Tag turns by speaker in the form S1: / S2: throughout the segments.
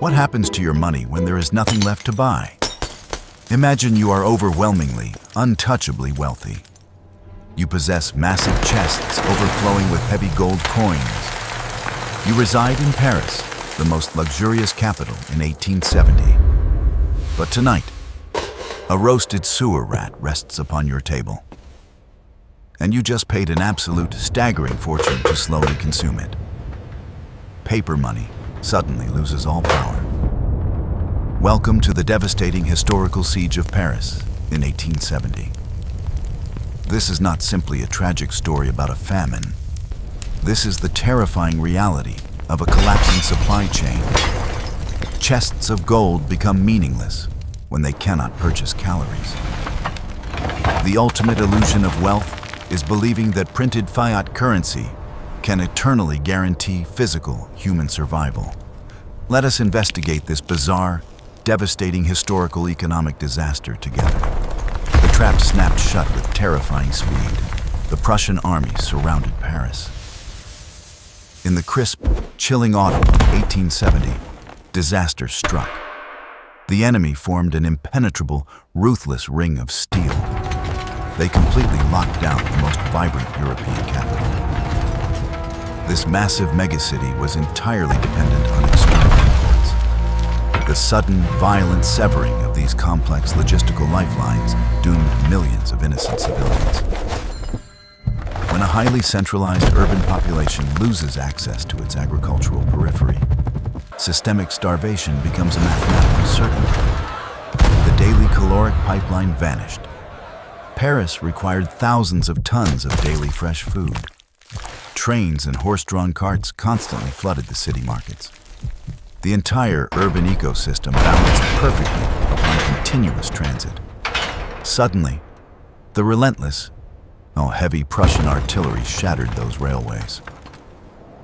S1: What happens to your money when there is nothing left to buy? Imagine you are overwhelmingly, untouchably wealthy. You possess massive chests overflowing with heavy gold coins. You reside in Paris, the most luxurious capital in 1870. But tonight, a roasted sewer rat rests upon your table. And you just paid an absolute staggering fortune to slowly consume it. Paper money suddenly loses all power. Welcome to the devastating historical siege of Paris in 1870. This is not simply a tragic story about a famine. This is the terrifying reality of a collapsing supply chain. Chests of gold become meaningless when they cannot purchase calories. The ultimate illusion of wealth is believing that printed fiat currency can eternally guarantee physical human survival. Let us investigate this bizarre, devastating historical economic disaster together. The trap snapped shut with terrifying speed. The Prussian army surrounded Paris. In the crisp, chilling autumn of 1870, disaster struck. The enemy formed an impenetrable, ruthless ring of steel. They completely locked down the most vibrant European capital. This massive megacity was entirely dependent on external imports. The sudden, violent severing of these complex logistical lifelines doomed millions of innocent civilians. When a highly centralized urban population loses access to its agricultural periphery, systemic starvation becomes a mathematical certainty. The daily caloric pipeline vanished. Paris required thousands of tons of daily fresh food. Trains and horse-drawn carts constantly flooded the city markets. The entire urban ecosystem balanced perfectly upon continuous transit. Suddenly, the relentless, heavy Prussian artillery shattered those railways.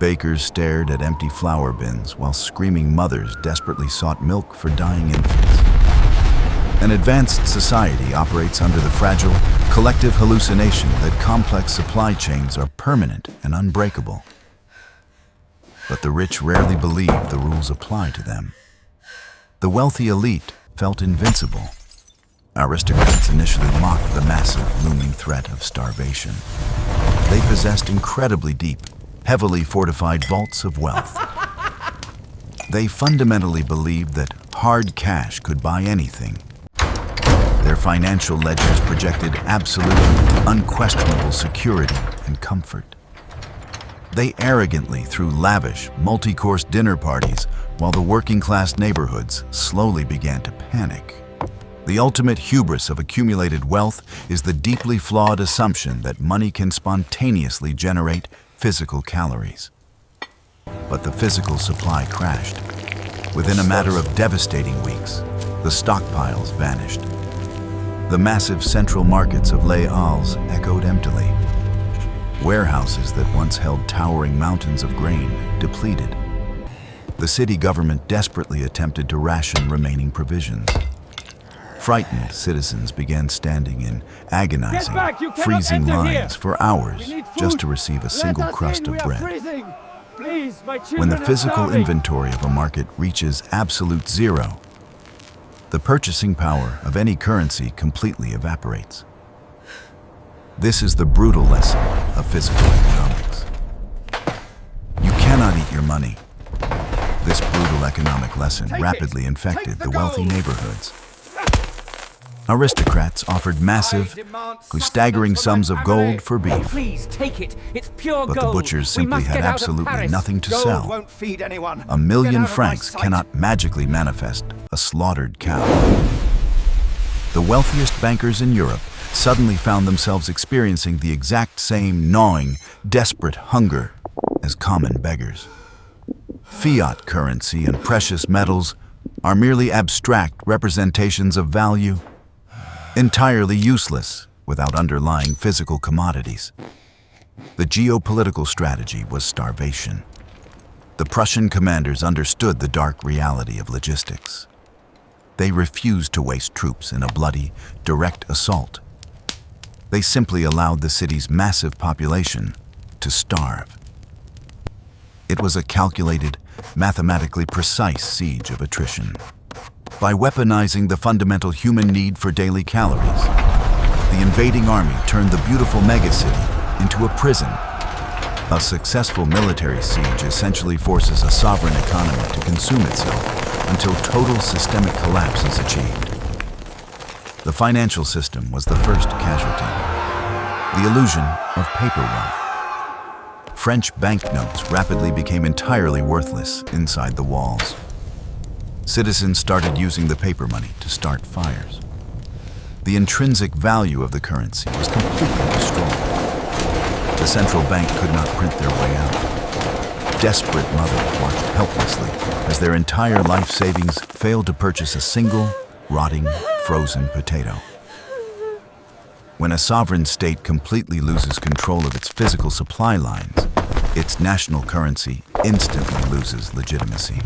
S1: Bakers stared at empty flour bins while screaming mothers desperately sought milk for dying infants. An advanced society operates under the fragile, collective hallucination that complex supply chains are permanent and unbreakable. But the rich rarely believe the rules apply to them. The wealthy elite felt invincible. Aristocrats initially mocked the massive, looming threat of starvation. They possessed incredibly deep, heavily fortified vaults of wealth. They fundamentally believed that hard cash could buy anything. Their financial ledgers projected absolute, unquestionable security and comfort. They arrogantly threw lavish, multi-course dinner parties while the working-class neighborhoods slowly began to panic. The ultimate hubris of accumulated wealth is the deeply flawed assumption that money can spontaneously generate physical calories. But the physical supply crashed. Within a matter of devastating weeks, the stockpiles vanished. The massive central markets of Les Halles echoed emptily. Warehouses that once held towering mountains of grain depleted. The city government desperately attempted to ration remaining provisions. Frightened citizens began standing in agonizing, freezing lines for hours just to receive a single crust of bread. When the physical inventory of a market reaches absolute zero, the purchasing power of any currency completely evaporates. This is the brutal lesson of physical economics. You cannot eat your money. This brutal economic lesson rapidly infected the wealthy neighborhoods. Aristocrats offered massive, staggering sums of gold for beef.
S2: Please take it. It's pure
S1: But
S2: gold.
S1: the butchers simply had absolutely nothing to
S3: Gold
S1: sell.
S3: won't feed anyone.
S1: A million
S3: Get out of my
S1: francs
S3: sight.
S1: cannot magically manifest a slaughtered cow. The wealthiest bankers in Europe suddenly found themselves experiencing the exact same gnawing, desperate hunger as common beggars. Fiat currency and precious metals are merely abstract representations of value, entirely useless without underlying physical commodities. The geopolitical strategy was starvation. The Prussian commanders understood the dark reality of logistics. They refused to waste troops in a bloody, direct assault. They simply allowed the city's massive population to starve. It was a calculated, mathematically precise siege of attrition. By weaponizing the fundamental human need for daily calories, the invading army turned the beautiful megacity into a prison. A successful military siege essentially forces a sovereign economy to consume itself until total systemic collapse is achieved. The financial system was the first casualty. The illusion of paper wealth. French banknotes rapidly became entirely worthless inside the walls. Citizens started using the paper money to start fires. The intrinsic value of the currency was completely destroyed. The central bank could not print their way out. Desperate mothers watched helplessly as their entire life savings failed to purchase a single, rotting, frozen potato. When a sovereign state completely loses control of its physical supply lines, its national currency instantly loses legitimacy.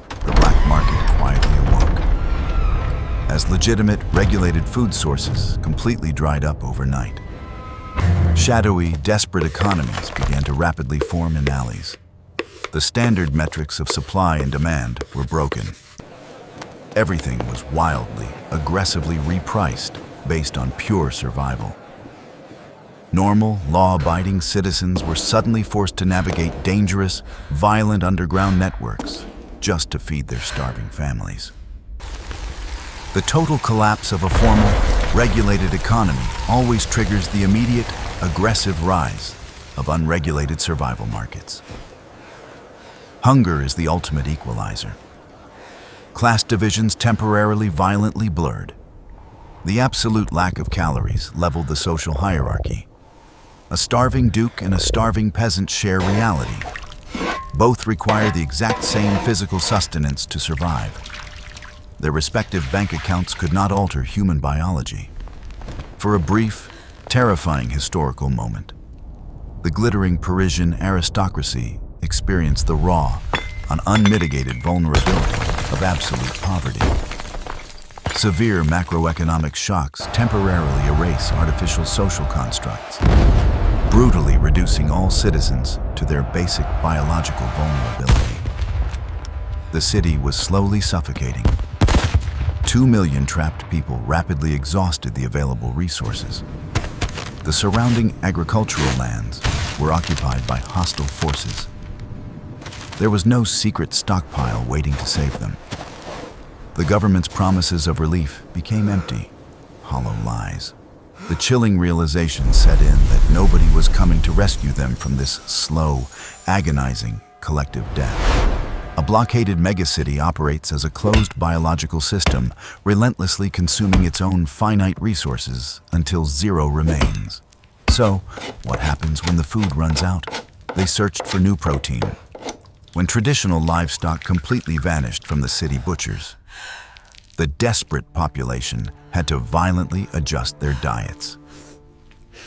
S1: The black market quietly awoke. As legitimate, regulated food sources completely dried up overnight, shadowy, desperate economies began to rapidly form in alleys. The standard metrics of supply and demand were broken. Everything was wildly, aggressively repriced based on pure survival. Normal, law-abiding citizens were suddenly forced to navigate dangerous, violent underground networks just to feed their starving families. The total collapse of a formal, regulated economy always triggers the immediate, aggressive rise of unregulated survival markets. Hunger is the ultimate equalizer. Class divisions temporarily violently blurred. The absolute lack of calories leveled the social hierarchy. A starving duke and a starving peasant share reality. Both require the exact same physical sustenance to survive. Their respective bank accounts could not alter human biology. For a brief, terrifying historical moment, the glittering Parisian aristocracy experienced the raw, unmitigated vulnerability of absolute poverty. Severe macroeconomic shocks temporarily erase artificial social constructs, brutally reducing all citizens to their basic biological vulnerability. The city was slowly suffocating. 2 million trapped people rapidly exhausted the available resources. The surrounding agricultural lands were occupied by hostile forces. There was no secret stockpile waiting to save them. The government's promises of relief became empty, hollow lies. The chilling realization set in that nobody was coming to rescue them from this slow, agonizing collective death. A blockaded megacity operates as a closed biological system, relentlessly consuming its own finite resources until zero remains. So, what happens when the food runs out? They searched for new protein. When traditional livestock completely vanished from the city butchers, the desperate population had to violently adjust their diets.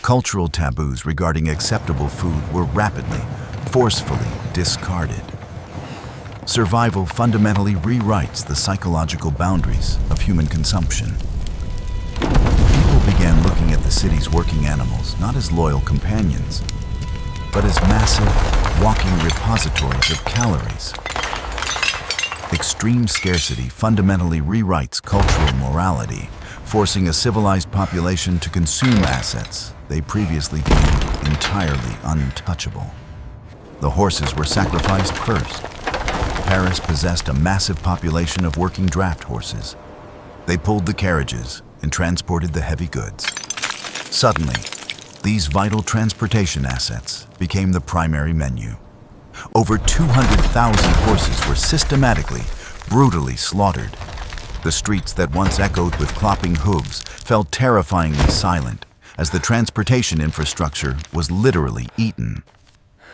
S1: Cultural taboos regarding acceptable food were rapidly, forcefully discarded. Survival fundamentally rewrites the psychological boundaries of human consumption. People began looking at the city's working animals not as loyal companions, but as massive, walking repositories of calories. Extreme scarcity fundamentally rewrites cultural morality, forcing a civilized population to consume assets they previously deemed entirely untouchable. The horses were sacrificed first. Paris possessed a massive population of working draft horses. They pulled the carriages and transported the heavy goods. Suddenly, these vital transportation assets became the primary menu. Over 200,000 horses were systematically, brutally slaughtered. The streets that once echoed with clopping hooves fell terrifyingly silent as the transportation infrastructure was literally eaten.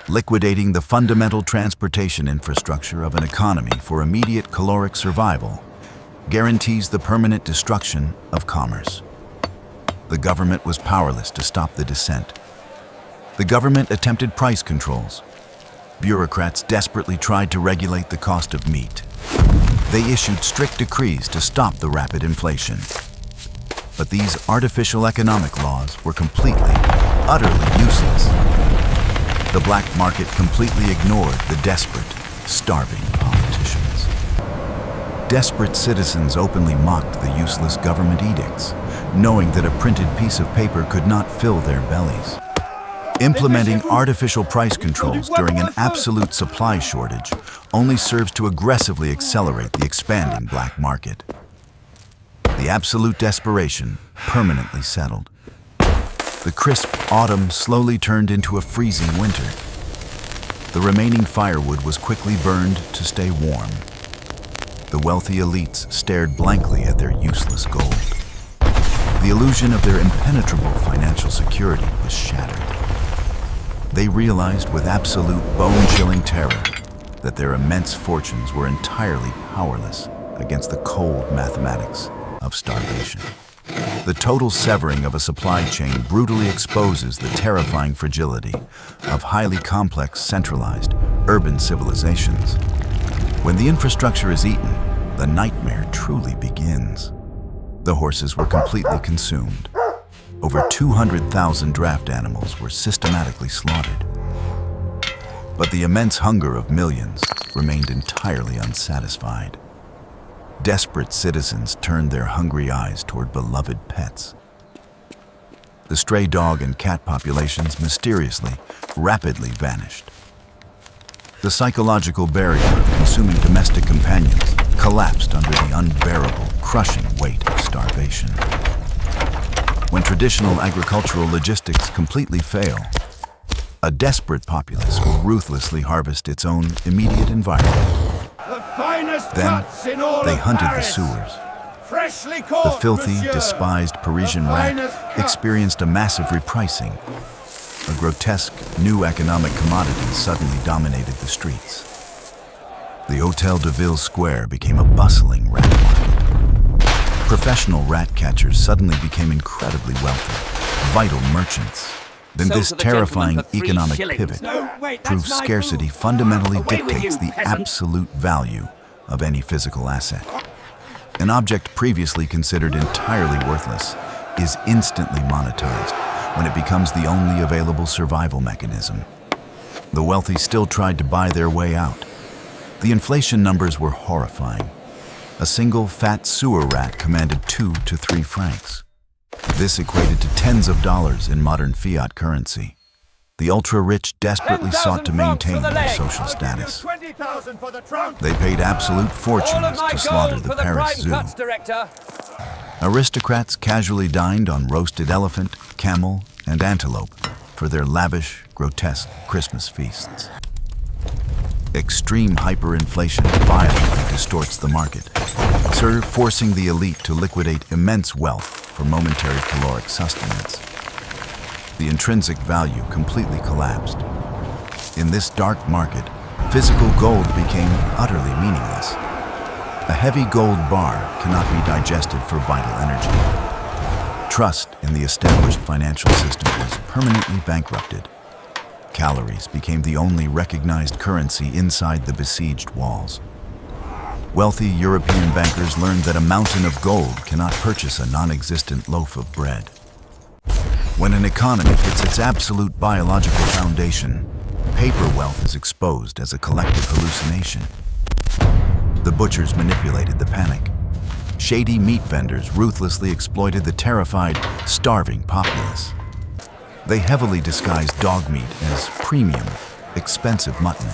S1: Liquidating the fundamental transportation infrastructure of an economy for immediate caloric survival guarantees the permanent destruction of commerce. The government was powerless to stop the descent. The government attempted price controls. Bureaucrats desperately tried to regulate the cost of meat. They issued strict decrees to stop the rapid inflation. But these artificial economic laws were completely, utterly useless. The black market completely ignored the desperate, starving politicians. Desperate citizens openly mocked the useless government edicts, knowing that a printed piece of paper could not fill their bellies. Implementing artificial price controls during an absolute supply shortage only serves to aggressively accelerate the expanding black market. The absolute desperation permanently settled. The crisp autumn slowly turned into a freezing winter. The remaining firewood was quickly burned to stay warm. The wealthy elites stared blankly at their useless gold. The illusion of their impenetrable financial security was shattered. They realized with absolute bone-chilling terror that their immense fortunes were entirely powerless against the cold mathematics of starvation. The total severing of a supply chain brutally exposes the terrifying fragility of highly complex, centralized, urban civilizations. When the infrastructure is eaten, the nightmare truly begins. The horses were completely consumed. Over 200,000 draft animals were systematically slaughtered. But the immense hunger of millions remained entirely unsatisfied. Desperate citizens turned their hungry eyes toward beloved pets. The stray dog and cat populations mysteriously, rapidly vanished. The psychological barrier of consuming domestic companions collapsed under the unbearable, crushing weight of starvation. When traditional agricultural logistics completely fail, a desperate populace will ruthlessly harvest its own immediate environment. Then, they hunted the sewers. The filthy, despised Parisian rat experienced a massive repricing. A grotesque, new economic commodity suddenly dominated the streets. The Hôtel de Ville Square became a bustling rat market. Professional rat catchers suddenly became incredibly wealthy, vital merchants. Then this terrifying economic pivot proves scarcity fundamentally dictates the absolute value of any physical asset. An object previously considered entirely worthless is instantly monetized when it becomes the only available survival mechanism. The wealthy still tried to buy their way out. The inflation numbers were horrifying. A single fat sewer rat commanded 2 to 3 francs. This equated to tens of dollars in modern fiat currency. The ultra-rich desperately sought to maintain their social status. They paid absolute fortunes to slaughter the Paris Zoo. Aristocrats casually dined on roasted elephant, camel, and antelope for their lavish, grotesque Christmas feasts. Extreme hyperinflation violently distorts the market, forcing the elite to liquidate immense wealth for momentary caloric sustenance. The intrinsic value completely collapsed. In this dark market, physical gold became utterly meaningless. A heavy gold bar cannot be digested for vital energy. Trust in the established financial system was permanently bankrupted. Calories became the only recognized currency inside the besieged walls. Wealthy European bankers learned that a mountain of gold cannot purchase a non-existent loaf of bread. When an economy hits its absolute biological foundation, paper wealth is exposed as a collective hallucination. The butchers manipulated the panic. Shady meat vendors ruthlessly exploited the terrified, starving populace. They heavily disguised dog meat as premium, expensive mutton.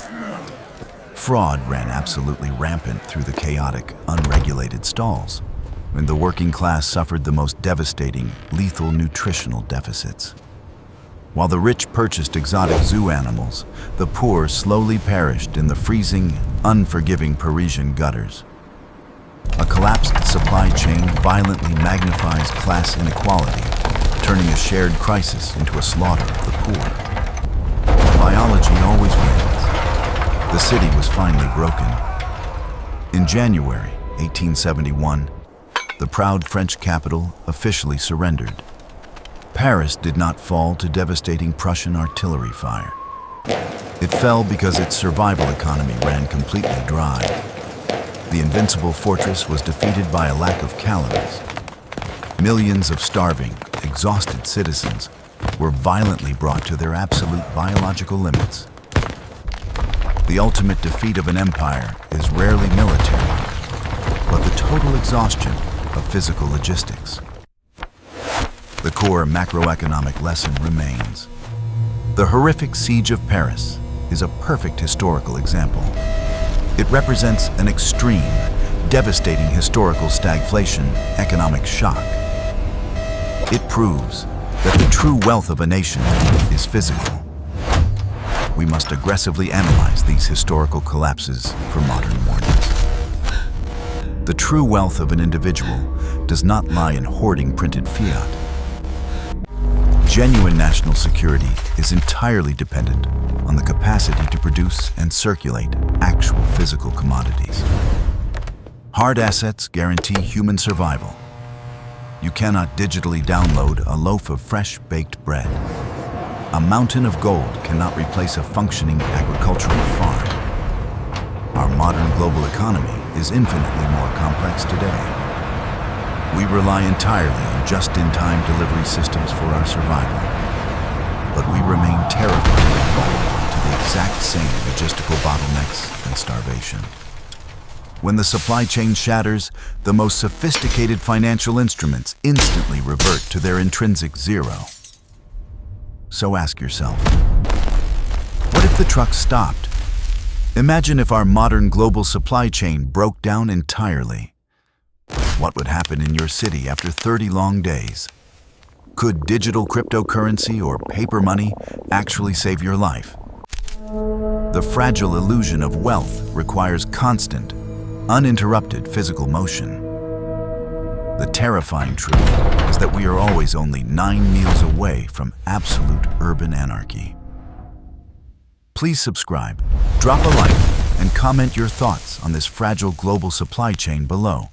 S1: Fraud ran absolutely rampant through the chaotic, unregulated stalls, and the working class suffered the most devastating, lethal nutritional deficits. While the rich purchased exotic zoo animals, the poor slowly perished in the freezing, unforgiving Parisian gutters. A collapsed supply chain violently magnifies class inequality, turning a shared crisis into a slaughter of the poor. Biology always wins. The city was finally broken. In January 1871, the proud French capital officially surrendered. Paris did not fall to devastating Prussian artillery fire. It fell because its survival economy ran completely dry. The invincible fortress was defeated by a lack of calories. Millions of starving, exhausted citizens were violently brought to their absolute biological limits. The ultimate defeat of an empire is rarely military, but the total exhaustion of physical logistics. The core macroeconomic lesson remains. The horrific siege of Paris is a perfect historical example. It represents an extreme, devastating historical stagflation economic shock. It proves that the true wealth of a nation is physical. We must aggressively analyze these historical collapses for modern warnings. The true wealth of an individual does not lie in hoarding printed fiat. Genuine national security is entirely dependent on the capacity to produce and circulate actual physical commodities. Hard assets guarantee human survival. You cannot digitally download a loaf of fresh baked bread. A mountain of gold cannot replace a functioning agricultural farm. Our modern global economy is infinitely more complex today. We rely entirely on just-in-time delivery systems for our survival, but we remain terrifyingly vulnerable to the exact same logistical bottlenecks and starvation. When the supply chain shatters, the most sophisticated financial instruments instantly revert to their intrinsic zero. So ask yourself, what if the truck stopped? Imagine if our modern global supply chain broke down entirely. What would happen in your city after 30 long days? Could digital cryptocurrency or paper money actually save your life? The fragile illusion of wealth requires constant, uninterrupted physical motion. The terrifying truth is that we are always only 9 meals away from absolute urban anarchy. Please subscribe, drop a like, and comment your thoughts on this fragile global supply chain below.